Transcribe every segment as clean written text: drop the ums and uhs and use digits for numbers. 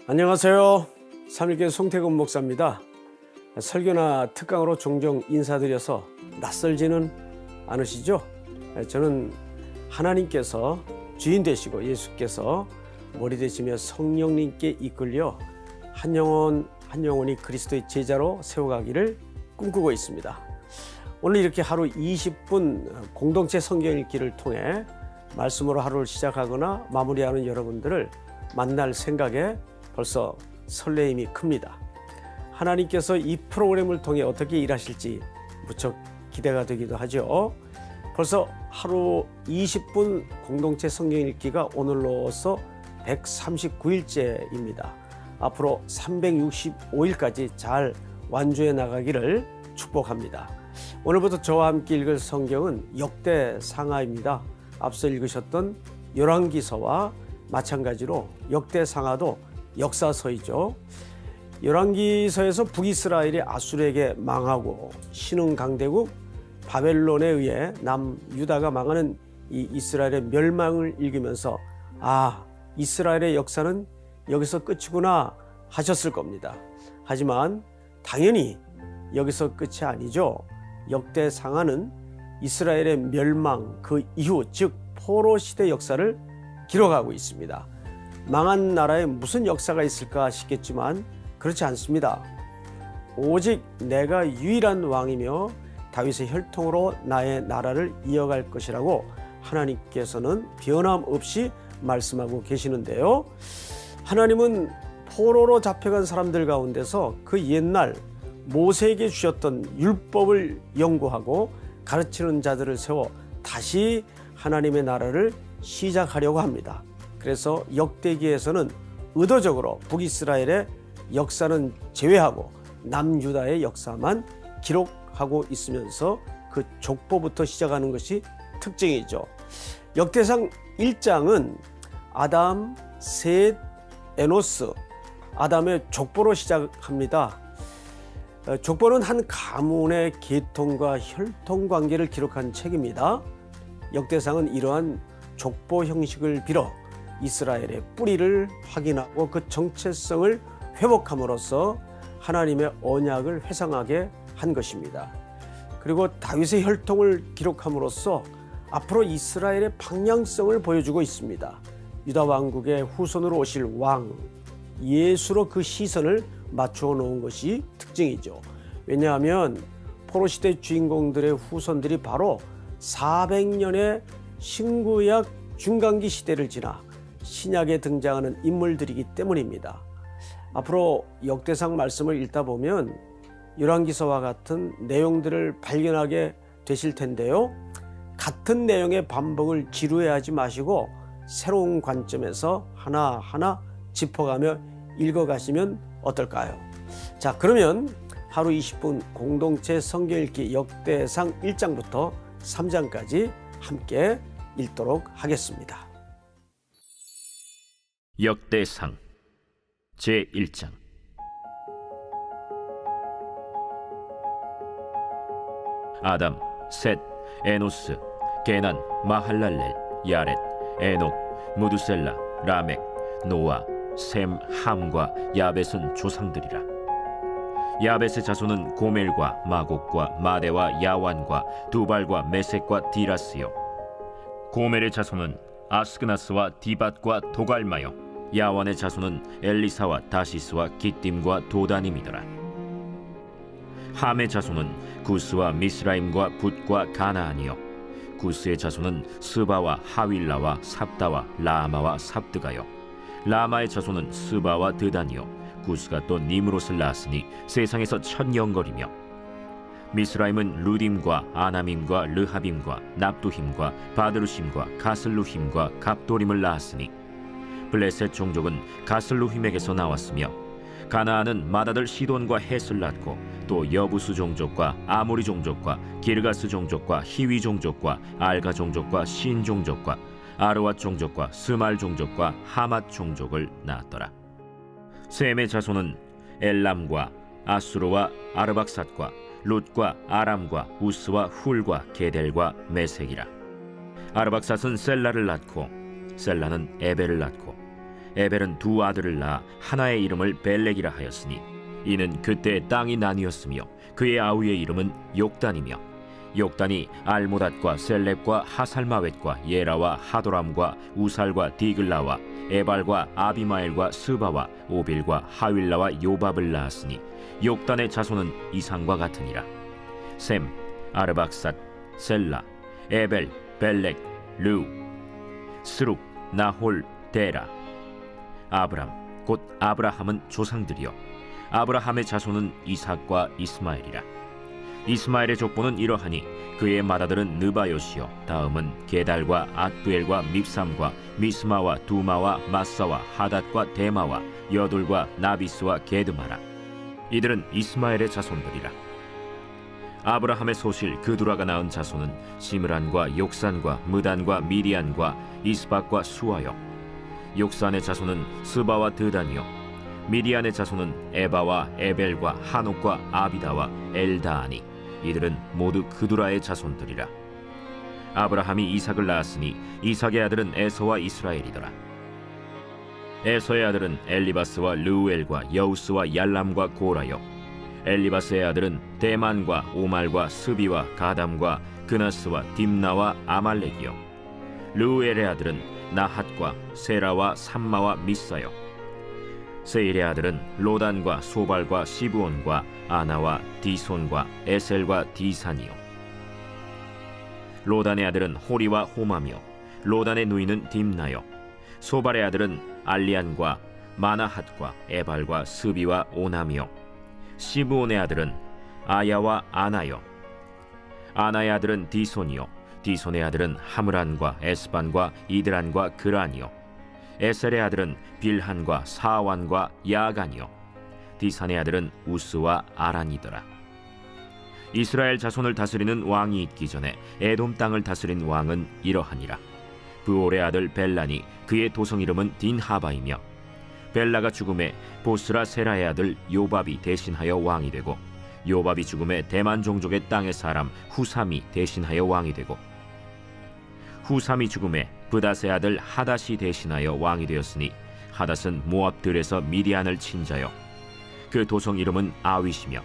안녕하세요. 삼일교회 송태근 목사입니다. 설교나 특강으로 종종 인사드려서 낯설지는 않으시죠? 저는 하나님께서 주인 되시고 예수께서 머리 되시며 성령님께 이끌려 한 영혼이 그리스도의 제자로 세워가기를 꿈꾸고 있습니다. 오늘 이렇게 하루 20분 공동체 성경 읽기를 통해 말씀으로 하루를 시작하거나 마무리하는 여러분들을 만날 생각에 벌써 설레임이 큽니다. 하나님께서 이 프로그램을 통해 어떻게 일하실지 무척 기대가 되기도 하죠. 벌써 하루 20분 공동체 성경 읽기가 오늘로서 139일째입니다. 앞으로 365일까지 잘 완주해 나가기를 축복합니다. 오늘부터 저와 함께 읽을 성경은 역대상하입니다. 앞서 읽으셨던 열왕기서와 마찬가지로 역대상하도 역사서이죠. 열왕기서에서 북이스라엘이 아수르에게 망하고 신흥강대국 바벨론에 의해 남유다가 망하는 이 이스라엘의 멸망을 읽으면서 이스라엘의 역사는 여기서 끝이구나 하셨을 겁니다. 하지만 당연히 여기서 끝이 아니죠. 역대상하는 이스라엘의 멸망 그 이후 즉 포로 시대 역사를 기록하고 있습니다. 망한 나라에 무슨 역사가 있을까 싶겠지만 그렇지 않습니다. 오직 내가 유일한 왕이며 다윗의 혈통으로 나의 나라를 이어갈 것이라고 하나님께서는 변함없이 말씀하고 계시는데요. 하나님은 포로로 잡혀간 사람들 가운데서 그 옛날 모세에게 주셨던 율법을 연구하고 가르치는 자들을 세워 다시 하나님의 나라를 시작하려고 합니다. 그래서 역대기에서는 의도적으로 북이스라엘의 역사는 제외하고 남유다의 역사만 기록하고 있으면서 그 족보부터 시작하는 것이 특징이죠. 역대상 1장은 아담, 셋, 에노스, 아담의 족보로 시작합니다. 족보는 한 가문의 계통과 혈통 관계를 기록한 책입니다. 역대상은 이러한 족보 형식을 빌어 이스라엘의 뿌리를 확인하고 그 정체성을 회복함으로써 하나님의 언약을 회상하게 한 것입니다. 그리고 다윗의 혈통을 기록함으로써 앞으로 이스라엘의 방향성을 보여주고 있습니다. 유다 왕국의 후손으로 오실 왕 예수로 그 시선을 맞추어 놓은 것이 특징이죠. 왜냐하면 포로시대 주인공들의 후손들이 바로 400년의 신구약 중간기 시대를 지나 신약에 등장하는 인물들이기 때문입니다. 앞으로 역대상 말씀을 읽다 보면 열왕기서와 같은 내용들을 발견하게 되실 텐데요. 같은 내용의 반복을 지루해하지 마시고 새로운 관점에서 하나하나 짚어가며 읽어가시면 어떨까요? 자, 그러면 하루 20분 공동체 성경 읽기 역대상 1장부터 3장까지 함께 읽도록 하겠습니다. 역대상 제1장. 아담, 셋, 에노스, 게난, 마할랄렐, 야렛, 에녹, 무두셀라, 라멕, 노아, 셈, 함과 야벳은 조상들이라. 야벳의 자손은 고멜과 마곡과 마대와 야완과 두발과 메섹과 디라스요. 고멜의 자손은 아스그나스와 디밧과 도갈마요. 야완의 자손은 엘리사와 다시스와 기띔과 도다님이더라. 함의 자손은 구스와 미스라임과 붓과 가나안이요. 구스의 자손은 스바와 하윌라와 삽다와 라마와 삽드가요. 라마의 자손은 스바와 드단이요. 구스가 또 니므롯을 낳았으니 세상에서 천영거리며. 미스라임은 루딤과 아나밈과 르하빔과 납두힘과 바드루심과 가슬루힘과 갑도림을 낳았으니 블레셋 종족은 가슬루힘에게서 나왔으며 가나안은 맏아들 시돈과 헷을 낳고 또 여부수 종족과 아모리 종족과 기르가스 종족과 히위 종족과 알가 종족과 신 종족과 아르왓 종족과 스말 종족과 하맛 종족을 낳았더라. 셈의 자손은 엘람과 아수르와 아르박삿과 룻과 아람과 우스와 훌과 게델과 메색이라. 아르박삿은 셀라를 낳고 셀라는 에벨을 낳고 에벨은 두 아들을 낳아 하나의 이름을 벨렉이라 하였으니 이는 그때 땅이 나뉘었으며 그의 아우의 이름은 욕단이며 욕단이 알모닷과 셀렙과 하살마웻과 예라와 하도람과 우살과 디글라와 에발과 아비마엘과 스바와 오빌과 하윌라와 요밥을 낳았으니 욕단의 자손은 이상과 같으니라. 셈, 아르박삿, 셀라, 에벨, 벨렉, 르우, 스룩, 나홀, 데라. 아브람 곧 아브라함은 조상들이요 아브라함의 자손은 이삭과 이스마엘이라. 이스마엘의 족보는 이러하니 그의 맏아들은 느바요시요 다음은 게달과 앗두엘과 밉삼과 미스마와 두마와 마사와 하닷과 데마와 여둘과 나비스와 게드마라. 이들은 이스마엘의 자손들이라. 아브라함의 소실 그두라가 낳은 자손은 시므란과 욕산과 무단과 미디안과 이스박과 수아요. 욕산의 자손은 스바와 드단이요 미디안의 자손은 에바와 에벨과 한옥과 아비다와 엘다아니. 이들은 모두 그두라의 자손들이라. 아브라함이 이삭을 낳았으니 이삭의 아들은 에서와 이스라엘이더라. 에서의 아들은 엘리바스와 르우엘과 여우스와 얄람과 고라요. 엘리바스의 아들은 대만과 오말과 스비와 가담과 그나스와 딥나와 아말렉이요. 르우엘의 아들은 나핫과 세라와 삼마와 미사요. 세일의 아들은 로단과 소발과 시브온과 아나와 디손과 에셀과 디산이요. 로단의 아들은 호리와 호마며 로단의 누이는 딥나요. 소발의 아들은 알리안과 마나핫과 에발과 스비와 오나미요. 시브온의 아들은 아야와 아나요. 아나의 아들은 디손이요. 디손의 아들은 하므란과 에스반과 이드란과 그란이요. 에셀의 아들은 빌한과 사완과 야간이요. 디산의 아들은 우스와 아란이더라. 이스라엘 자손을 다스리는 왕이 있기 전에 에돔 땅을 다스린 왕은 이러하니라. 브올의 아들 벨란이 그의 도성 이름은 딘하바이며 벨라가 죽음에 보스라 세라의 아들 요밥이 대신하여 왕이 되고 요밥이 죽음에 대만 종족의 땅의 사람 후삼이 대신하여 왕이 되고 후삼이 죽음에 브닷의 아들 하닷이 대신하여 왕이 되었으니 하닷은 모압들에서 미디안을 친 자요 그 도성 이름은 아윗이며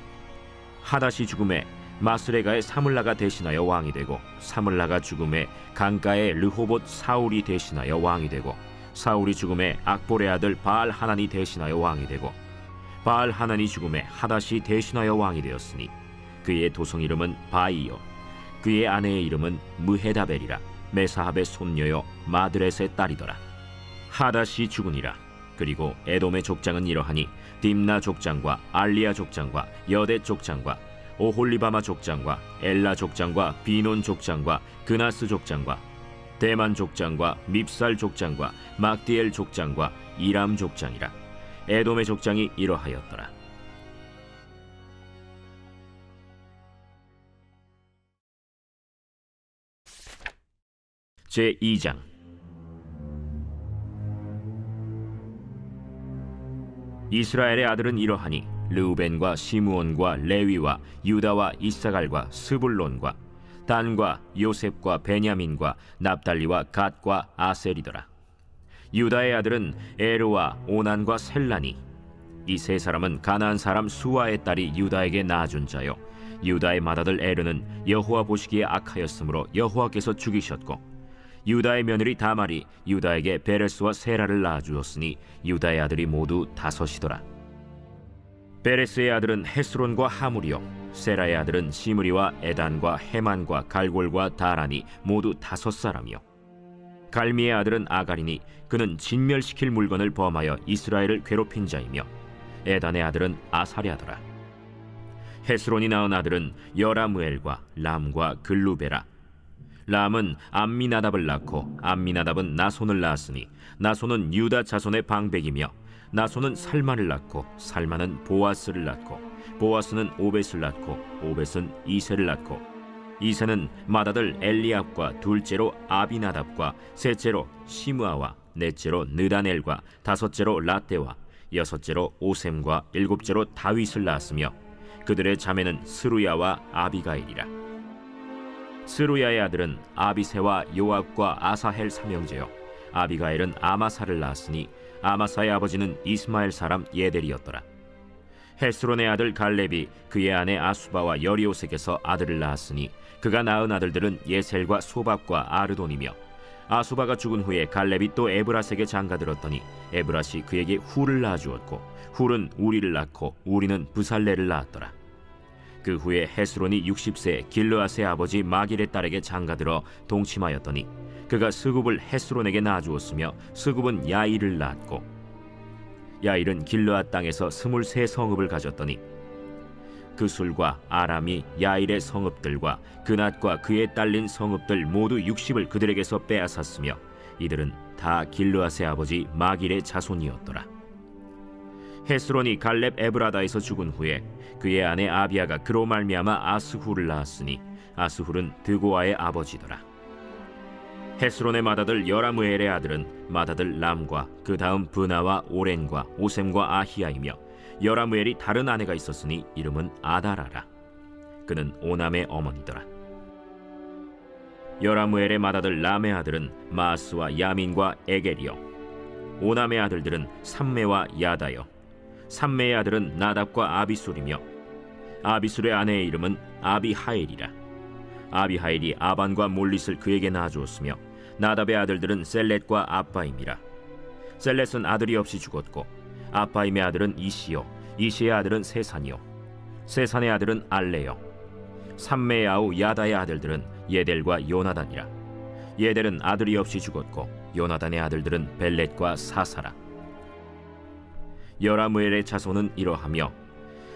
하닷이 죽음에 마스레가의 사물라가 대신하여 왕이 되고 사물라가 죽음에 강가의 르호봇 사울이 대신하여 왕이 되고 사울이 죽음에 악볼의 아들 바알 하난이 대신하여 왕이 되고 바알 하난이 죽음에 하닷이 대신하여 왕이 되었으니 그의 도성 이름은 바이요 그의 아내의 이름은 무헤다벨이라. 메사합의 손녀요 마드렛의 딸이더라. 하닷이 죽으니라. 그리고 에돔의 족장은 이러하니 딥나 족장과 알리아 족장과 여대 족장과 오홀리바마 족장과 엘라 족장과 비논 족장과 그나스 족장과 대만 족장과 밉살 족장과 막디엘 족장과 이람 족장이라. 에돔의 족장이 이러하였더라. 제2장. 이스라엘의 아들은 이러하니 르우벤과 시므온과 레위와 유다와 이사갈과 스불론과 단과 요셉과 베냐민과 납달리와 갓과 아셀이더라. 유다의 아들은 에르와 오난과 셀라니. 이 세 사람은 가나안 사람 수아의 딸이 유다에게 낳아준 자요 유다의 맏아들 에르는 여호와 보시기에 악하였으므로 여호와께서 죽이셨고 유다의 며느리 다말이 유다에게 베레스와 세라를 낳아주었으니 유다의 아들이 모두 5이더라. 베레스의 아들은 헤스론과 하물이요 세라의 아들은 시므리와 에단과 헤만과 갈골과 다란이 모두 5사람이요 갈미의 아들은 아갈이니 그는 진멸시킬 물건을 범하여 이스라엘을 괴롭힌 자이며 에단의 아들은 아사랴더라. 헤스론이 낳은 아들은 여라무엘과 람과 글루베라. 람은 암미나답을 낳고 암미나답은 나손을 낳았으니 나손은 유다 자손의 방백이며 나손은 살만을 낳고 살만은 보아스를 낳고 보아스는 오벳을 낳고 오벳은 이세를 낳고 이세는 맏아들 엘리압과 둘째로 아비나답과 셋째로 시므아와 넷째로 느다넬과 다섯째로 라떼와 여섯째로 오셈과 일곱째로 다윗을 낳았으며 그들의 자매는 스루야와 아비가일이라. 스루야의 아들은 아비세와 요압과 아사헬 삼형제요 아비가일은 아마사를 낳았으니 아마사의 아버지는 이스마엘 사람 예델이었더라. 헤스론의 아들 갈렙이 그의 아내 아수바와 여리오색에서 아들을 낳았으니 그가 낳은 아들들은 예셀과 소밥과 아르돈이며, 아수바가 죽은 후에 갈렙이 또 에브라스에게 장가들었더니 에브라시 그에게 훌을 낳아주었고 훌은 우리를 낳고 우리는 부살레를 낳았더라. 그 후에 헤스론이 60세에 길르앗의 아버지 마길의 딸에게 장가들어 동침하였더니 그가 스굽을 헤스론에게 낳아주었으며 스굽은 야일을 낳았고, 야일은 길르앗 땅에서 23성읍을 가졌더니 그술과 아람이 야일의 성읍들과 그낫과 그에 딸린 성읍들 모두 60을 그들에게서 빼앗았으며 이들은 다 길르앗의 아버지 마길의 자손이었더라. 헤스론이 갈렙 에브라다에서 죽은 후에 그의 아내 아비아가 그로 말미암아 아스훌을 낳았으니 아스훌은 드고아의 아버지더라. 헤스론의 맏아들 여라무엘의 아들은 맏아들 람과 그 다음 브나와 오렌과 오셈과 아히야이며, 여라무엘이 다른 아내가 있었으니 이름은 아다라라. 그는 오남의 어머니더라. 여라무엘의 맏아들 람의 아들은 마스와 야민과 에겔이요, 오남의 아들들은 삼메와 야다요, 삼메의 아들은 나답과 아비술이며, 아비술의 아내의 이름은 아비하일이라. 아비하일이 아반과 몰릿을 그에게 낳아주었으며 나답의 아들들은 셀렛과 아빠임이라. 셀렛은 아들이 없이 죽었고 아빠임의 아들은 이시요, 이시의 아들은 세산이요, 세산의 아들은 알레요. 삼메의 아우 야다의 아들들은 예델과 요나단이라. 예델은 아들이 없이 죽었고 요나단의 아들들은 벨렛과 사사라. 여라무엘의 자손은 이러하며,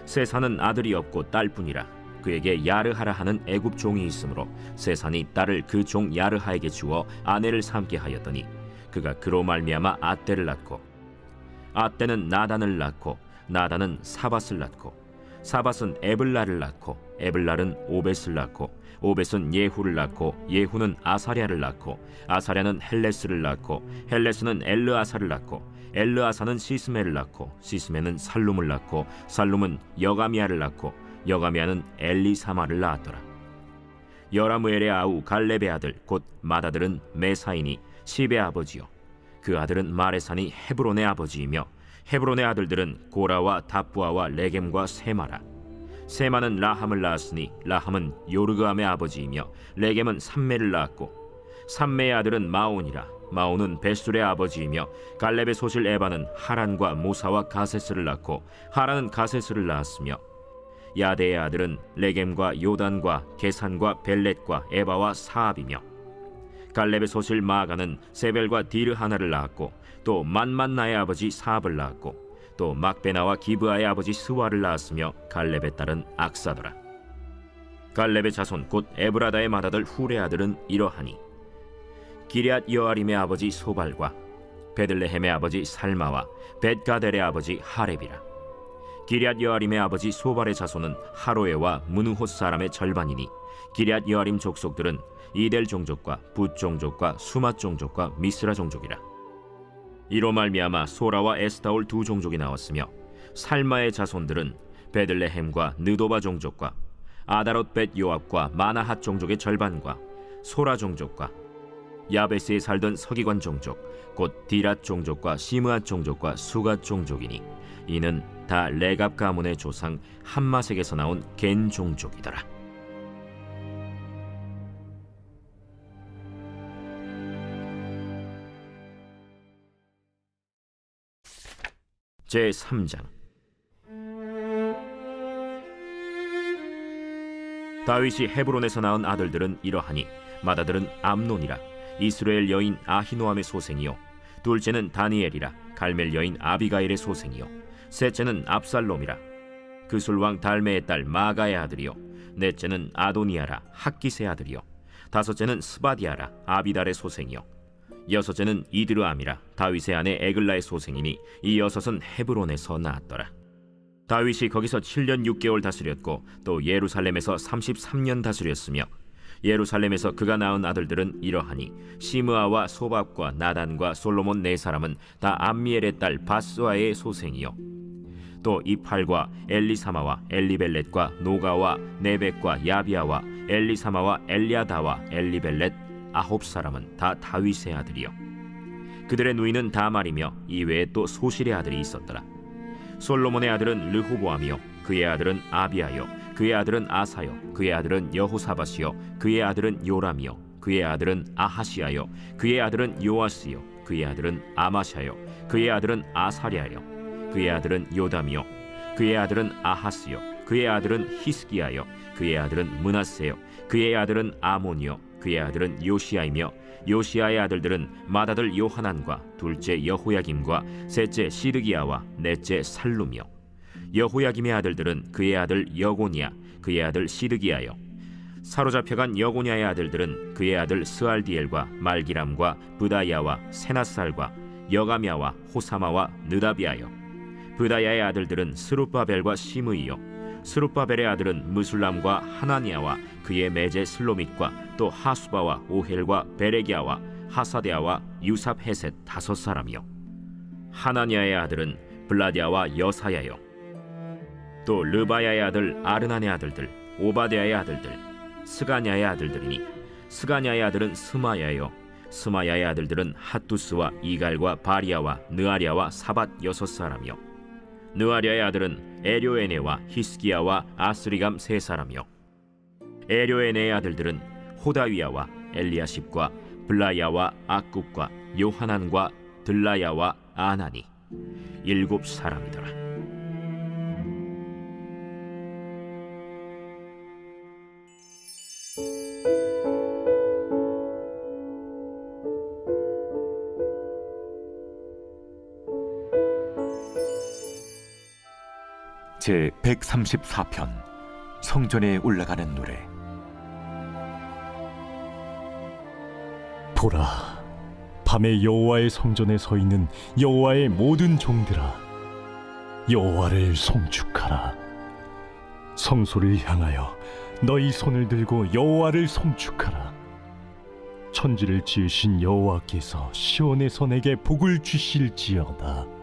세산은 아들이 없고 딸뿐이라. 그에게 야르하라 하는 애굽 종이 있으므로 세산이 딸을 그 종 야르하에게 주어 아내를 삼게 하였더니 그가 그로 말미암아 아떼를 낳고, 아떼는 나단을 낳고 나단은 사밧을 낳고, 사밧은 에블라를 낳고 에블랄은 오벳을 낳고 오벳은 예후를 낳고 예후는 아사랴를 낳고 아사랴는 헬레스를 낳고 헬레스는 엘르아사를 낳고 엘르아사는 시스메를 낳고 시스메는 살룸을 낳고 살룸은 여가미아를 낳고 여가미아는 엘리사마를 낳았더라. 여라무엘의 아우 갈렙의 아들 곧 맏아들은 메사이니 시베의 아버지요, 그 아들은 마레산이 헤브론의 아버지이며, 헤브론의 아들들은 고라와 답부아와 레겜과 세마라. 세마는 라함을 낳았으니 라함은 요르그암의 아버지이며 레겜은 삼메를 낳았고, 삼메의 아들은 마온이라. 마온은 베술의 아버지이며, 갈렙의 소실 에바는 하란과 모사와 가세스를 낳고 하란은 가세스를 낳았으며, 야데의 아들은 레겜과 요단과 게산과 벨렛과 에바와 사압이며, 갈렙의 소실 마가는 세벨과 디르 하나를 낳았고 또 만만나의 아버지 사압을 낳았고 또 막베나와 기브아의 아버지 스와를 낳았으며 갈렙의 딸은 악사더라. 갈렙의 자손 곧 에브라다의 맏아들 훌의 아들은 이러하니, 기럇 여아림의 아버지 소발과 베들레헴의 아버지 살마와 벳가델의 아버지 하렙이라. 기럇 여아림의 아버지 소발의 자손은 하로에와 무누호 사람의 절반이니 기럇 여아림 족속들은 이델 종족과 붓 종족과 수맛 종족과 미스라 종족이라. 이로 말미암아 소라와 에스타올 두 종족이 나왔으며, 살마의 자손들은 베들레헴과 느도바 종족과 아다롯 벳 요압과 마나핫 종족의 절반과 소라 종족과 야베스에 살던 서기관 종족 곧 디랏 종족과 시므앗 종족과 수갓 종족이니 이는 다 레갑 가문의 조상 함마색에서 나온 겐 종족이더라. 제3장. 다윗이 헤브론에서 낳은 아들들은 이러하니, 맏아들은 암논이라. 이스라엘 여인 아히노암의 소생이요, 둘째는 다니엘이라. 갈멜 여인 아비가일의 소생이요, 셋째는 압살롬이라. 그술왕 달메의 딸 마가의 아들이요, 넷째는 아도니아라. 학기스의 아들이요, 다섯째는 스바디아라. 아비달의 소생이요, 여섯째는 이드르암이라. 다윗의 아내 에글라의 소생이니 이 여섯은 헤브론에서 낳았더라. 다윗이 거기서 7년 6개월 다스렸고 또 예루살렘에서 33년 다스렸으며, 예루살렘에서 그가 낳은 아들들은 이러하니, 시므아와 소밥과 나단과 솔로몬 네 사람은 다 암미엘의 딸 바스와의 소생이요, 또 이팔과 엘리사마와 엘리벨렛과 노가와 네벡과 야비아와 엘리사마와 엘리아다와 엘리벨렛 아홉 사람은 다 다윗의 아들이요, 그들의 누이는 다말이며 이외에 또 소실의 아들이 있었더라. 솔로몬의 아들은 르호보암이요 그의 아들은 아비아요 그의 아들은 아사요 그의 아들은 여호사밧이요 그의 아들은 요람이요 그의 아들은 아하시아요 그의 아들은 요아스요 그의 아들은 아마샤요 그의 아들은 아사랴요 그의 아들은 요담이요 그의 아들은 아하스요 그의 아들은 히스기야요 그의 아들은 므낫세요 그의 아들은 아몬이요 그의 아들은 요시야이며 요시야의 아들들은 맏아들 요하난과 둘째 여호야김과 셋째 시드기야와 넷째 살룸이요 여호야김의 아들들은 그의 아들 여고니야 그의 아들 시드기야요 사로잡혀간 여고냐의 아들들은 그의 아들 스알디엘과 말기람과 브다야와 세나살과 여가미야와 호사마와 느다비아요 브다야의 아들들은 스룹바벨과 시므이요 스룹바벨의 아들은 무술람과 하나니아와 그의 매제 슬로밋과 또 하수바와 오헬과 베레기야와 하사데아와 유삽헤셋 5사람이요 하나니아의 아들은 블라디아와 여사야요 또 르바야의 아들 아르난의 아들들 오바데아의 아들들 스가냐의 아들들이니 스가냐의 아들은 스마야요 스마야의 아들들은 핫두스와 이갈과 바리아와 느아랴와 사밧 6사람이요 느아랴의 아들은 에료에네와 히스기야와 아스리감 3사람이요 에료에네의 아들들은 호다위야와 엘리야십과 블라야와 악굽과 요하난과 들라야와 아나니 7사람이더라. 제 134편 성전에 올라가는 노래. 보라, 밤에 여호와의 성전에 서 있는 여호와의 모든 종들아, 여호와를 송축하라. 성소를 향하여 너희 손을 들고 여호와를 송축하라. 천지를 지으신 여호와께서 시온에서 내게 복을 주실지어다.